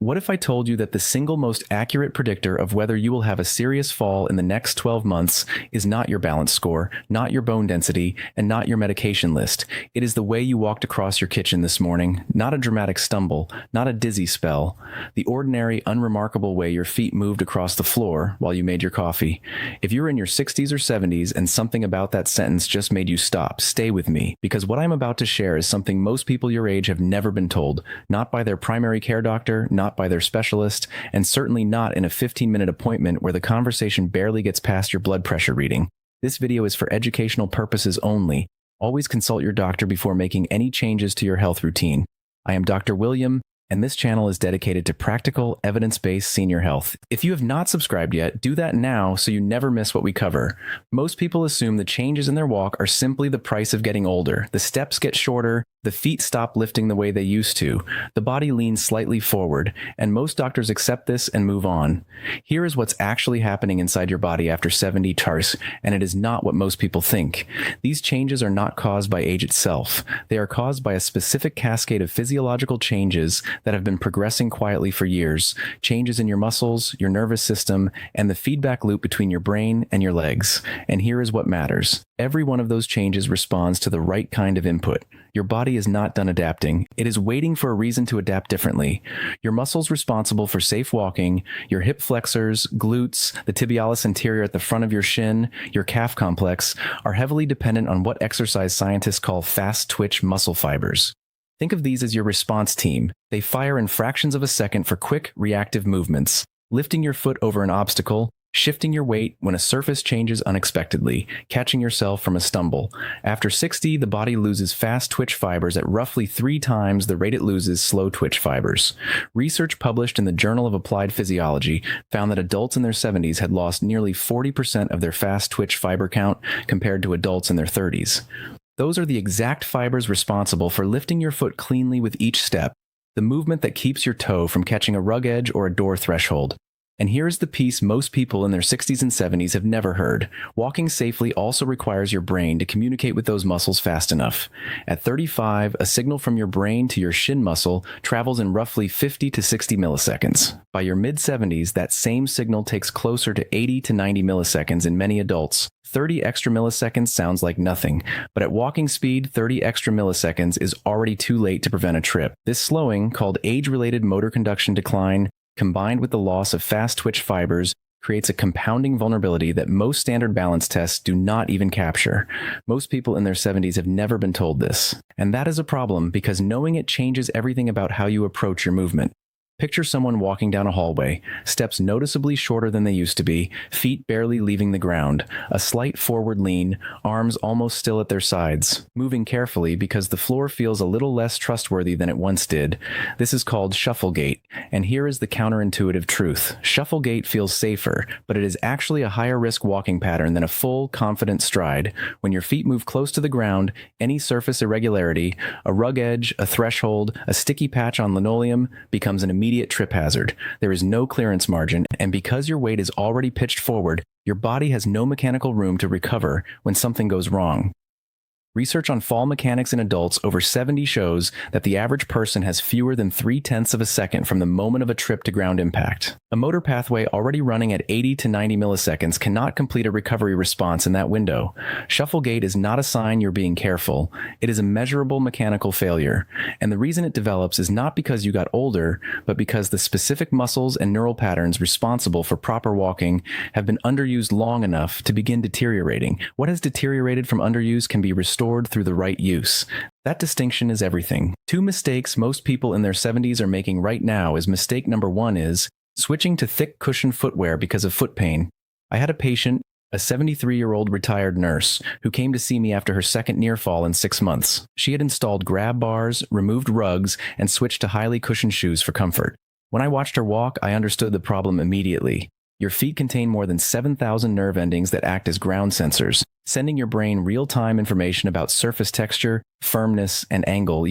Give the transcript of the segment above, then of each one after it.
What if I told you that the single most accurate predictor of whether you will have a serious fall in the next 12 months is not your balance score, not your bone density, and not your medication list? It is the way you walked across your kitchen this morning, not a dramatic stumble, not a dizzy spell, the ordinary, unremarkable way your feet moved across the floor while you made your coffee. If you're in your 60s or 70s and something about that sentence just made you stop, stay with me, because what I'm about to share is something most people your age have never been told, not by their primary care doctor, not by their specialist, and certainly not in a 15-minute appointment where the conversation barely gets past your blood pressure reading. This video is for educational purposes only. Always consult your doctor before making any changes to your health routine. I am Dr. William, and this channel is dedicated to practical, evidence-based senior health. If you have not subscribed yet, do that now so you never miss what we cover. Most people assume the changes in their walk are simply the price of getting older. The steps get shorter, the feet stop lifting the way they used to, the body leans slightly forward, and most doctors accept this and move on. Here is what's actually happening inside your body after 70 years, and it is not what most people think. These changes are not caused by age itself. They are caused by a specific cascade of physiological changes that have been progressing quietly for years, changes in your muscles, your nervous system, and the feedback loop between your brain and your legs. And here is what matters. Every one of those changes responds to the right kind of input. Your body is not done adapting. It is waiting for a reason to adapt differently. Your muscles responsible for safe walking, your hip flexors, glutes, the tibialis anterior at the front of your shin, your calf complex, are heavily dependent on what exercise scientists call fast twitch muscle fibers. Think of these as your response team. They fire in fractions of a second for quick, reactive movements, lifting your foot over an obstacle, shifting your weight when a surface changes unexpectedly, catching yourself from a stumble. After 60, the body loses fast twitch fibers at roughly 3 times the rate it loses slow twitch fibers. Research published in the Journal of Applied Physiology found that adults in their 70s had lost nearly 40% of their fast twitch fiber count compared to adults in their 30s. Those are the exact fibers responsible for lifting your foot cleanly with each step, the movement that keeps your toe from catching a rug edge or a door threshold. And here's the piece most people in their 60s and 70s have never heard. Walking safely also requires your brain to communicate with those muscles fast enough. At 35, a signal from your brain to your shin muscle travels in roughly 50 to 60 milliseconds. By your mid-70s, that same signal takes closer to 80 to 90 milliseconds in many adults. 30 extra milliseconds sounds like nothing, but at walking speed, 30 extra milliseconds is already too late to prevent a trip. This slowing, called age-related motor conduction decline, combined with the loss of fast twitch fibers, creates a compounding vulnerability that most standard balance tests do not even capture. Most people in their 70s have never been told this. And that is a problem because knowing it changes everything about how you approach your movement. Picture someone walking down a hallway, steps noticeably shorter than they used to be, feet barely leaving the ground, a slight forward lean, arms almost still at their sides, moving carefully because the floor feels a little less trustworthy than it once did. This is called shuffle gait, and here is the counterintuitive truth. Shuffle gait feels safer, but it is actually a higher risk walking pattern than a full, confident stride. When your feet move close to the ground, any surface irregularity, a rug edge, a threshold, a sticky patch on linoleum, becomes an immediate trip hazard. There is no clearance margin, and because your weight is already pitched forward, your body has no mechanical room to recover when something goes wrong. Research on fall mechanics in adults over 70 shows that the average person has fewer than 0.3 of a second from the moment of a trip to ground impact. A motor pathway already running at 80 to 90 milliseconds cannot complete a recovery response in that window. Shuffle gait is not a sign you're being careful. It is a measurable mechanical failure. And the reason it develops is not because you got older, but because the specific muscles and neural patterns responsible for proper walking have been underused long enough to begin deteriorating. What has deteriorated from underuse can be restored through the right use. That distinction is everything. 2 mistakes most people in their 70s are making right now is mistake number 1 is switching to thick cushioned footwear because of foot pain. I had a patient, a 73-year-old retired nurse, who came to see me after her second near fall in 6 months. She had installed grab bars, removed rugs, and switched to highly cushioned shoes for comfort. When I watched her walk, I understood the problem immediately. Your feet contain more than 7,000 nerve endings that act as ground sensors, sending your brain real-time information about surface texture, firmness, and angle,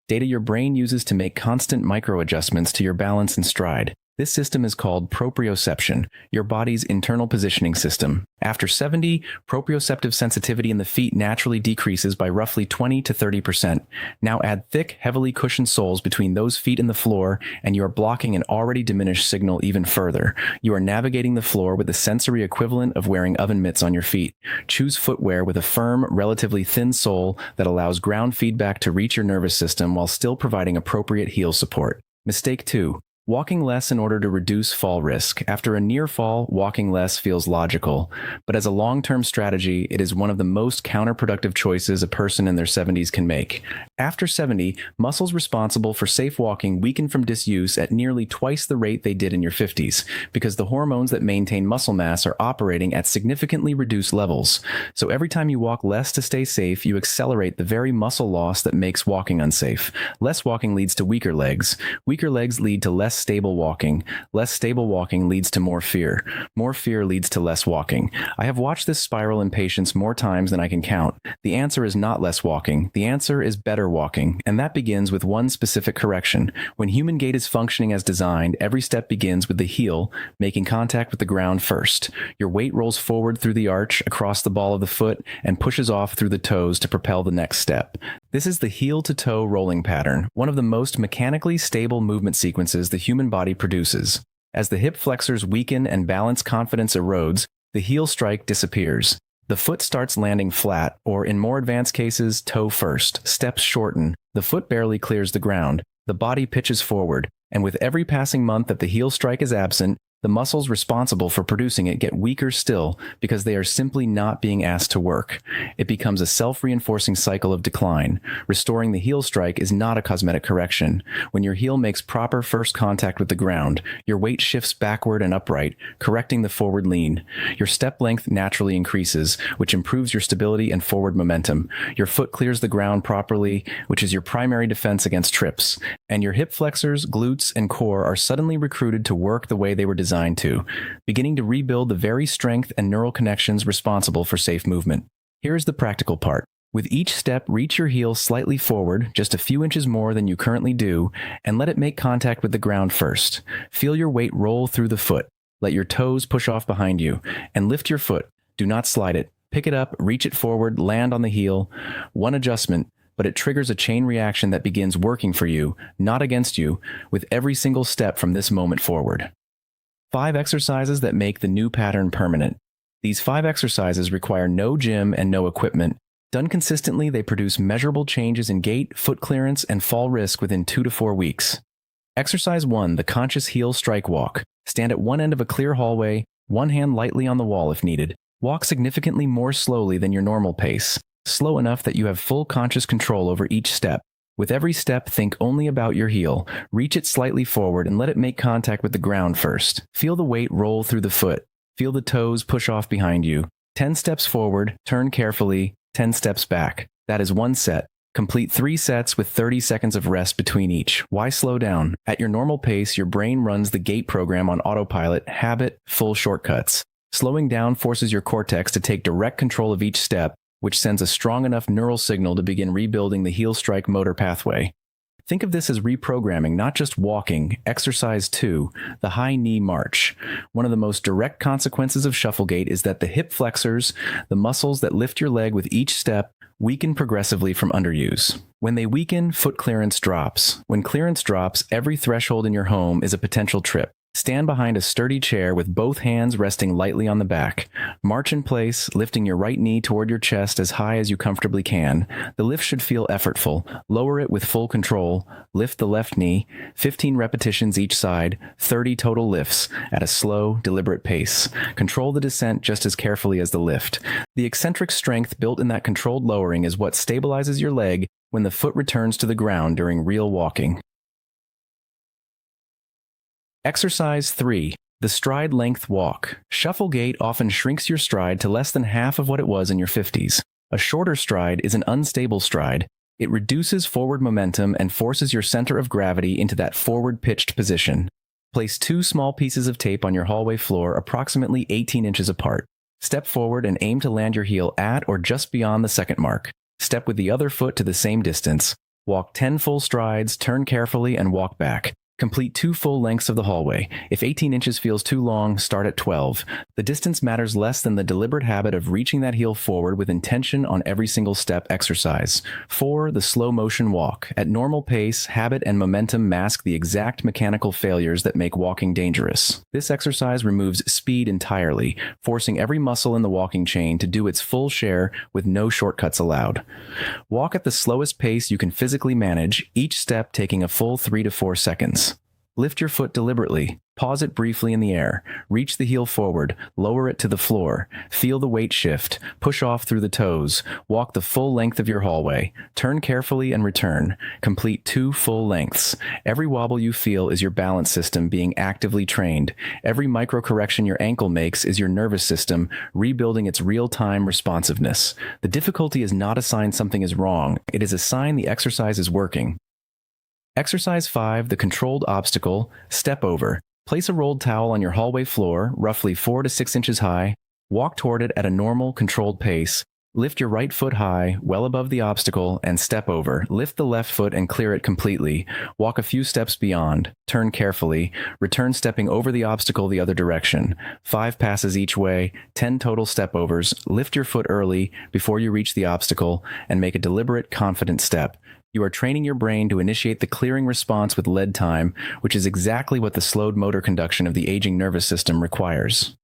data your brain uses to make constant micro-adjustments to your balance and stride. This system is called proprioception, your body's internal positioning system. After 70, proprioceptive sensitivity in the feet naturally decreases by roughly 20 to 30%. Now add thick, heavily cushioned soles between those feet and the floor, and you are blocking an already diminished signal even further. You are navigating the floor with the sensory equivalent of wearing oven mitts on your feet. Choose footwear with a firm, relatively thin sole that allows ground feedback to reach your nervous system while still providing appropriate heel support. Mistake 2. Walking less in order to reduce fall risk. After a near fall, walking less feels logical, but as a long-term strategy, it is one of the most counterproductive choices a person in their 70s can make. After 70, muscles responsible for safe walking weaken from disuse at nearly twice the rate they did in your 50s, because the hormones that maintain muscle mass are operating at significantly reduced levels. So every time you walk less to stay safe, you accelerate the very muscle loss that makes walking unsafe. Less walking leads to weaker legs. Weaker legs lead to less stable walking. Less stable walking leads to more fear. More fear leads to less walking. I have watched this spiral in patients more times than I can count. The answer is not less walking. The answer is better walking, and that begins with one specific correction. When human gait is functioning as designed, every step begins with the heel making contact with the ground first. Your weight rolls forward through the arch, across the ball of the foot, and pushes off through the toes to propel the next step. This is the heel-to-toe rolling pattern, one of the most mechanically stable movement sequences the human body produces. As the hip flexors weaken and balance confidence erodes, the heel strike disappears. The foot starts landing flat, or in more advanced cases, toe first. Steps shorten. The foot barely clears the ground. The body pitches forward, and with every passing month that the heel strike is absent, the muscles responsible for producing it get weaker still because they are simply not being asked to work. It becomes a self-reinforcing cycle of decline. Restoring the heel strike is not a cosmetic correction. When your heel makes proper first contact with the ground, your weight shifts backward and upright, correcting the forward lean. Your step length naturally increases, which improves your stability and forward momentum. Your foot clears the ground properly, which is your primary defense against trips. And your hip flexors, glutes, and core are suddenly recruited to work the way they were designed to, beginning to rebuild the very strength and neural connections responsible for safe movement. Here's the practical part. With each step, reach your heel slightly forward, just a few inches more than you currently do, and let it make contact with the ground first. Feel your weight roll through the foot. Let your toes push off behind you, and lift your foot. Do not slide it. Pick it up, reach it forward, land on the heel. One adjustment, but it triggers a chain reaction that begins working for you, not against you, with every single step from this moment forward. 5 exercises that make the new pattern permanent. These 5 exercises require no gym and no equipment. Done consistently, they produce measurable changes in gait, foot clearance, and fall risk within 2 to 4 weeks. Exercise 1, the conscious heel strike walk. Stand at one end of a clear hallway, one hand lightly on the wall if needed. Walk significantly more slowly than your normal pace, slow enough that you have full conscious control over each step. With every step, think only about your heel. Reach it slightly forward and let it make contact with the ground first. Feel the weight roll through the foot. Feel the toes push off behind you. 10 steps forward, turn carefully, 10 steps back. That is one set. Complete 3 sets with 30 seconds of rest between each. Why slow down? At your normal pace, your brain runs the gait program on autopilot, habit, full shortcuts. Slowing down forces your cortex to take direct control of each step, which sends a strong enough neural signal to begin rebuilding the heel strike motor pathway. Think of this as reprogramming, not just walking. Exercise 2, the high knee march. One of the most direct consequences of shuffle gait is that the hip flexors, the muscles that lift your leg with each step, weaken progressively from underuse. When they weaken, foot clearance drops. When clearance drops, every threshold in your home is a potential trip. Stand behind a sturdy chair with both hands resting lightly on the back. March in place, lifting your right knee toward your chest as high as you comfortably can. The lift should feel effortful. Lower it with full control. Lift the left knee. 15 repetitions each side, 30 total lifts at a slow, deliberate pace. Control the descent just as carefully as the lift. The eccentric strength built in that controlled lowering is what stabilizes your leg when the foot returns to the ground during real walking. Exercise 3, the stride length walk. Shuffle gait often shrinks your stride to less than half of what it was in your 50s. A shorter stride is an unstable stride. It reduces forward momentum and forces your center of gravity into that forward pitched position. Place 2 small pieces of tape on your hallway floor approximately 18 inches apart. Step forward and aim to land your heel at or just beyond the second mark. Step with the other foot to the same distance. Walk 10 full strides, turn carefully, and walk back. Complete 2 full lengths of the hallway. If 18 inches feels too long, start at 12. The distance matters less than the deliberate habit of reaching that heel forward with intention on every single step exercise. 4. The slow motion walk. At normal pace, habit and momentum mask the exact mechanical failures that make walking dangerous. This exercise removes speed entirely, forcing every muscle in the walking chain to do its full share with no shortcuts allowed. Walk at the slowest pace you can physically manage, each step taking a full 3 to 4 seconds. Lift your foot deliberately. Pause it briefly in the air. Reach the heel forward. Lower it to the floor. Feel the weight shift. Push off through the toes. Walk the full length of your hallway. Turn carefully and return. Complete 2 full lengths. Every wobble you feel is your balance system being actively trained. Every micro-correction your ankle makes is your nervous system rebuilding its real-time responsiveness. The difficulty is not a sign something is wrong. It is a sign the exercise is working. Exercise 5, the controlled obstacle, step over. Place a rolled towel on your hallway floor, roughly 4 to 6 inches high. Walk toward it at a normal, controlled pace. Lift your right foot high, well above the obstacle, and step over. Lift the left foot and clear it completely. Walk a few steps beyond. Turn carefully. Return stepping over the obstacle the other direction. 5 passes each way, 10 total step overs. Lift your foot early before you reach the obstacle, and make a deliberate, confident step. You are training your brain to initiate the clearing response with lead time, which is exactly what the slowed motor conduction of the aging nervous system requires.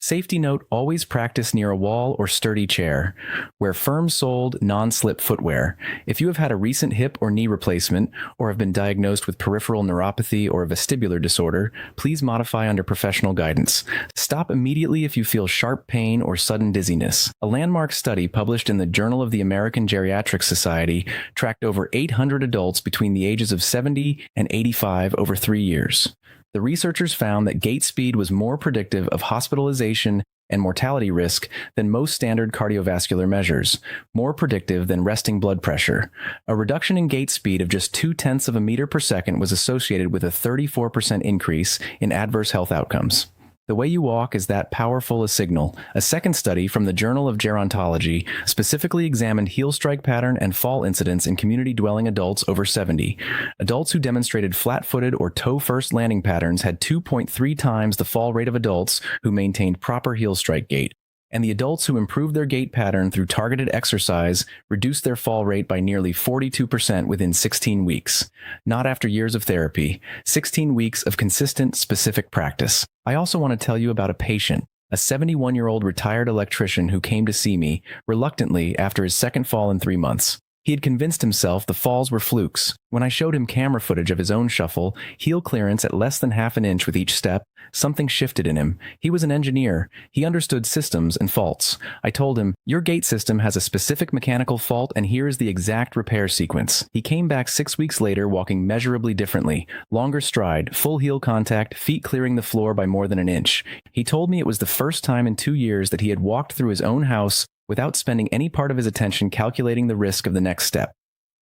Safety note, always practice near a wall or sturdy chair. Wear firm-soled, non-slip footwear. If you have had a recent hip or knee replacement, or have been diagnosed with peripheral neuropathy or a vestibular disorder, please modify under professional guidance. Stop immediately if you feel sharp pain or sudden dizziness. A landmark study published in the Journal of the American Geriatric Society tracked over 800 adults between the ages of 70 and 85 over 3 years. The researchers found that gait speed was more predictive of hospitalization and mortality risk than most standard cardiovascular measures, more predictive than resting blood pressure. A reduction in gait speed of just 0.2 of a meter per second was associated with a 34% increase in adverse health outcomes. The way you walk is that powerful a signal. A second study from the Journal of Gerontology specifically examined heel strike pattern and fall incidents in community-dwelling adults over 70. Adults who demonstrated flat-footed or toe-first landing patterns had 2.3 times the fall rate of adults who maintained proper heel strike gait. And the adults who improved their gait pattern through targeted exercise reduced their fall rate by nearly 42% within 16 weeks. Not after years of therapy, 16 weeks of consistent, specific practice. I also want to tell you about a patient, a 71-year-old retired electrician who came to see me, reluctantly, after his second fall in 3 months. He had convinced himself the falls were flukes. When I showed him camera footage of his own shuffle, heel clearance at less than half an inch with each step, something shifted in him. He was an engineer. He understood systems and faults. I told him, "Your gait system has a specific mechanical fault, and here is the exact repair sequence." He came back 6 weeks later walking measurably differently. Longer stride, full heel contact, feet clearing the floor by more than an inch. He told me it was the first time in 2 years that he had walked through his own house without spending any part of his attention calculating the risk of the next step.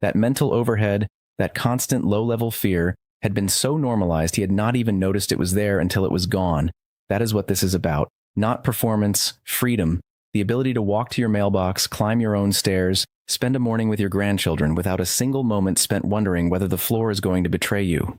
That mental overhead, that constant low-level fear, had been so normalized he had not even noticed it was there until it was gone. That is what this is about. Not performance, freedom, the ability to walk to your mailbox, climb your own stairs, spend a morning with your grandchildren without a single moment spent wondering whether the floor is going to betray you.